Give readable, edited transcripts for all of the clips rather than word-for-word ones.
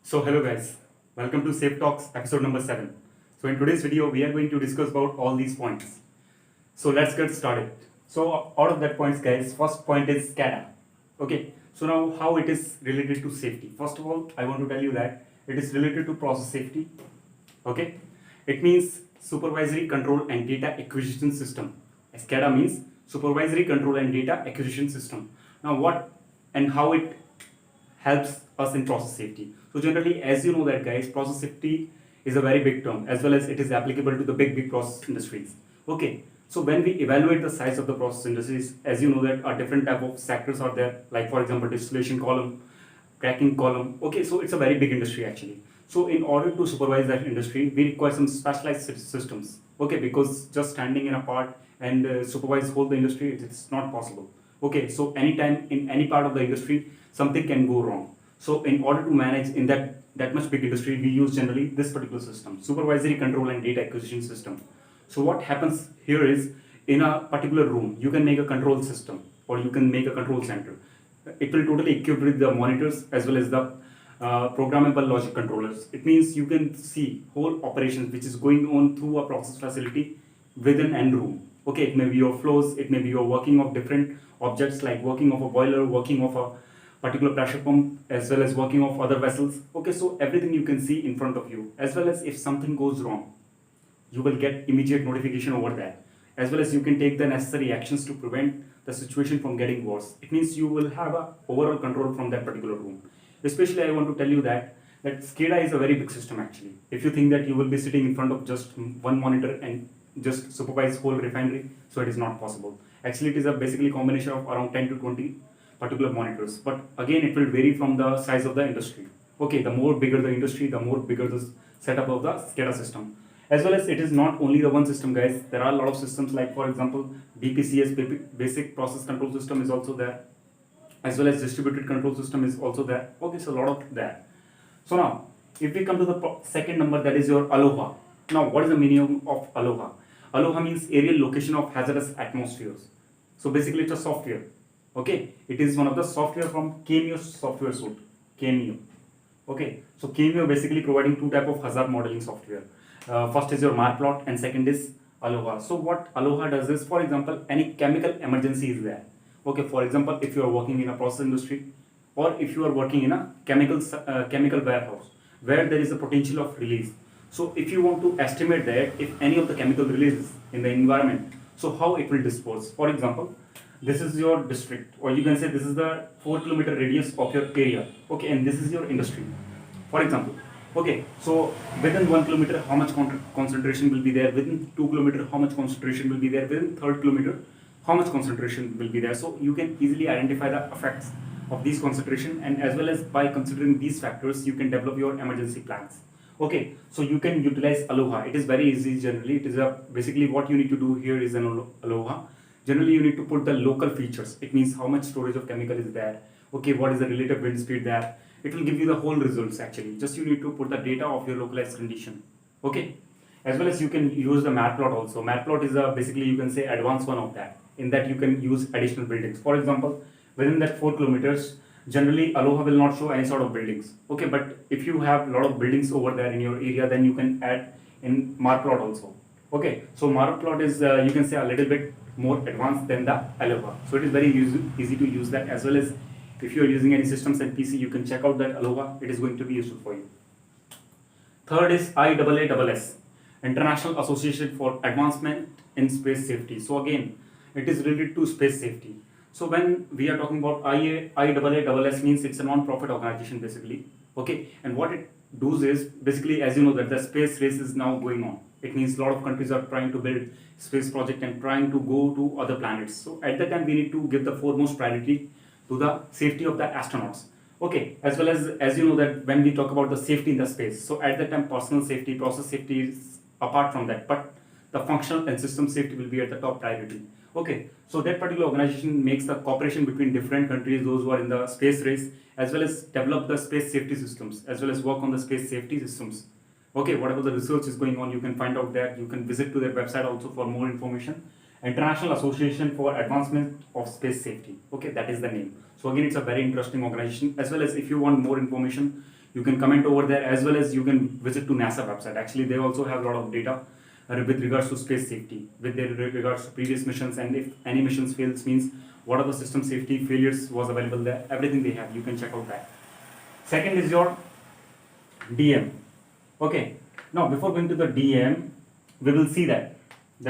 So hello guys, welcome to Safe Talks episode number 7. So in today's video we are going to discuss about all these points. So let's get started. So out of that points guys, first point is SCADA. Okay, so now how it is related to safety. First of all, I want to tell you that it is related to process safety. Okay, it means supervisory control and data acquisition system. SCADA means supervisory control and data acquisition system. Now what and how it helps us in process safety. So generally, as you know that guys, process safety is a very big term as well as it is applicable to the big process industries. Okay, so when we evaluate the size of the process industries, as you know that a different type of sectors are there, like for example distillation column, cracking column. Okay, so it's a very big industry actually. So in order to supervise that industry, we require some specialized systems. Okay, because just standing in a part and supervise whole the industry, it's not possible. Okay, so anytime in any part of the industry, something can go wrong. So in order to manage in that much big industry, we use generally this particular system, supervisory control and data acquisition system. So what happens here is, in a particular room, you can make a control system or you can make a control center. It will totally equipped with the monitors as well as the programmable logic controllers. It means you can see whole operations which is going on through a process facility within an room. Okay, it may be your flows, it may be your working of different objects like working of a boiler, working of a particular pressure pump, as well as working of other vessels. Okay, so everything you can see in front of you, as well as if something goes wrong, you will get immediate notification over that, as well as you can take the necessary actions to prevent the situation from getting worse. It means you will have a overall control from that particular room. Especially I want to tell you that SCADA is a very big system actually. If you think that you will be sitting in front of just one monitor and just supervise whole refinery, so it is not possible. Actually it is a basically combination of around 10 to 20 particular monitors, but again it will vary from the size of the industry. Okay, the more bigger the industry, the more bigger the setup of the SCADA system. As well as it is not only the one system guys, there are a lot of systems like for example BPCS, basic process control system is also there, as well as distributed control system is also there. Okay, so a lot of that. So now if we come to the second number, that is your ALOHA. Now what is the meaning of ALOHA? ALOHA means aerial location of hazardous atmospheres. So basically it's a software. Okay, it is one of the software from Cameo software suite. Cameo. Okay, so Cameo basically providing two type of hazard modeling software. First is your MARPLOT and second is ALOHA. So what ALOHA does is, for example, any chemical emergency is there. Okay, for example, if you are working in a process industry or if you are working in a chemical warehouse where there is a potential of release. So if you want to estimate that if any of the chemical releases in the environment, so how it will disperse. For example, this is your district, or you can say this is the 4-kilometer radius of your area. Okay, and this is your industry, for example. Okay, so within 1 kilometer how much concentration will be there, within 2 kilometer how much concentration will be there, within 3rd kilometer how much concentration will be there. So you can easily identify the effects of these concentration, and as well as by considering these factors you can develop your emergency plans. Okay, so you can utilize ALOHA. It is very easy generally. It is basically what you need to do here is an ALOHA. Generally you need to put the local features. It means how much storage of chemical is there. Okay, what is the relative wind speed there. It will give you the whole results actually. Just you need to put the data of your localized condition. Okay, as well as you can use the MATPLOT also. MATPLOT is basically you can say advanced one of that. In that you can use additional buildings. For example, within that 4 kilometers, generally ALOHA will not show any sort of buildings. Okay, but if you have a lot of buildings over there in your area, then you can add in MARPLOT also. Okay, so MARPLOT is you can say a little bit more advanced than the ALOHA. So it is very easy to use that, as well as if you are using any systems and PC, you can check out that ALOHA. It is going to be useful for you. Third is IAAS, International Association for Advancement in Space Safety. So again, it is related to space safety. So when we are talking about IAAS means it's a non-profit organization basically. Okay, and what it does is basically, as you know that the space race is now going on. It means a lot of countries are trying to build space project and trying to go to other planets. So at that time we need to give the foremost priority to the safety of the astronauts. Okay, as well as you know that when we talk about the safety in the space, so at that time personal safety, process safety is apart from that, but the functional and system safety will be at the top priority. Okay, so that particular organization makes the cooperation between different countries, those who are in the space race, as well as develop the space safety systems, as well as work on the space safety systems. Okay, whatever the research is going on, you can find out that. You can visit to their website also for more information. International Association for Advancement of Space Safety. Okay, that is the name. So again, it's a very interesting organization. As well as if you want more information, You can comment over there, as well as you can visit to NASA website. Actually, they also have a lot of data with regards to space safety, with their regards to previous missions, and if any missions fails, means what are the system safety failures was available there. Everything they have, you can check out that. Second is your DM. Okay, now before going to the DM, we will see that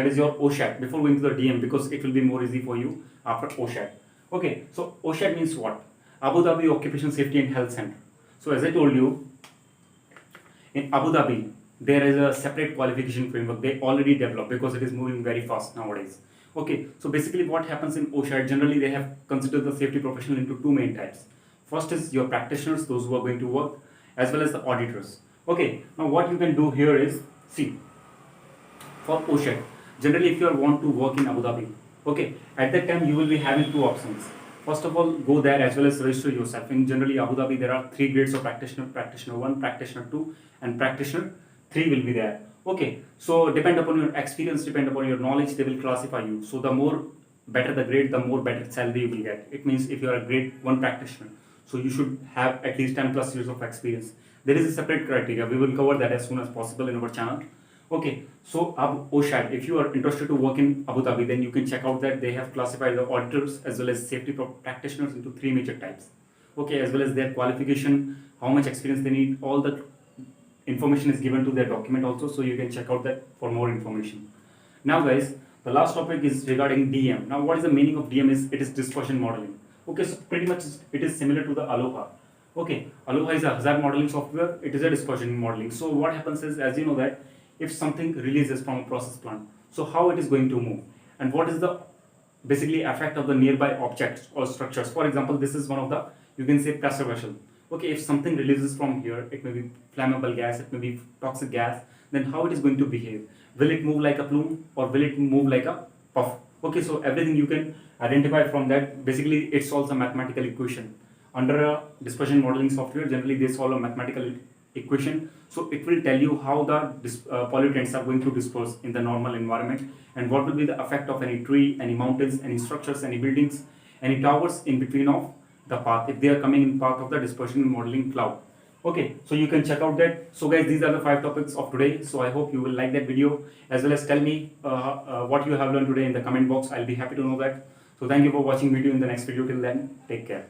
is your OSHAT before going to the DM, because it will be more easy for you after OSHAT. Okay, so OSHAT means what? Abu Dhabi Occupational Safety and Health Center. So as I told you, in Abu Dhabi there is a separate qualification framework they already developed, because it is moving very fast nowadays. Okay, so basically what happens in OSHAT, generally they have considered the safety professional into two main types. First is your practitioners, those who are going to work, as well as the auditors. Okay, now what you can do here is, see, for OSHAT, generally if you want to work in Abu Dhabi, okay, at that time you will be having two options. First of all, go there as well as register yourself. In generally Abu Dhabi, there are three grades of practitioner: practitioner 1, practitioner 2, and practitioner 3 will be there. Okay, so depend upon your experience, depend upon your knowledge, they will classify you. So the more better the grade, the more better salary you will get. It means if you are a grade 1 practitioner, so you should have at least 10 plus years of experience. There is a separate criteria. We will cover that as soon as possible in our channel. Okay, so OSHAT, if you are interested to work in Abu Dhabi, then you can check out that they have classified the auditors as well as safety practitioners into three major types. Okay, as well as their qualification, how much experience they need, all the information is given to their document also, so you can check out that for more information. Now guys, the last topic is regarding DM. Now what is the meaning of DM? It is dispersion modeling. Okay, so pretty much it is similar to the Aloha. Okay, Aloha is a hazard modeling software, it is a dispersion modeling. So what happens is, as you know that if something releases from a process plant, so how it is going to move, and what is the basically effect of the nearby objects or structures. For example, this is one of the, you can say, pressure vessel. Okay, if something releases from here, it may be flammable gas, it may be toxic gas, then how it is going to behave? Will it move like a plume or will it move like a puff? Okay, so everything you can identify from that. Basically it solves a mathematical equation. Under a dispersion modeling software, generally they solve a mathematical equation, so it will tell you how the pollutants are going to disperse in the normal environment, and what will be the effect of any tree, any mountains, any structures, any buildings, any towers in between of the path, if they are coming in path of the dispersion modeling cloud. Okay, so you can check out that. So guys, these are the 5 topics of today. So I hope you will like that video, as well as tell me what you have learned today in the comment box. I'll be happy to know that. So thank you for watching video. In the next video, till then, take care.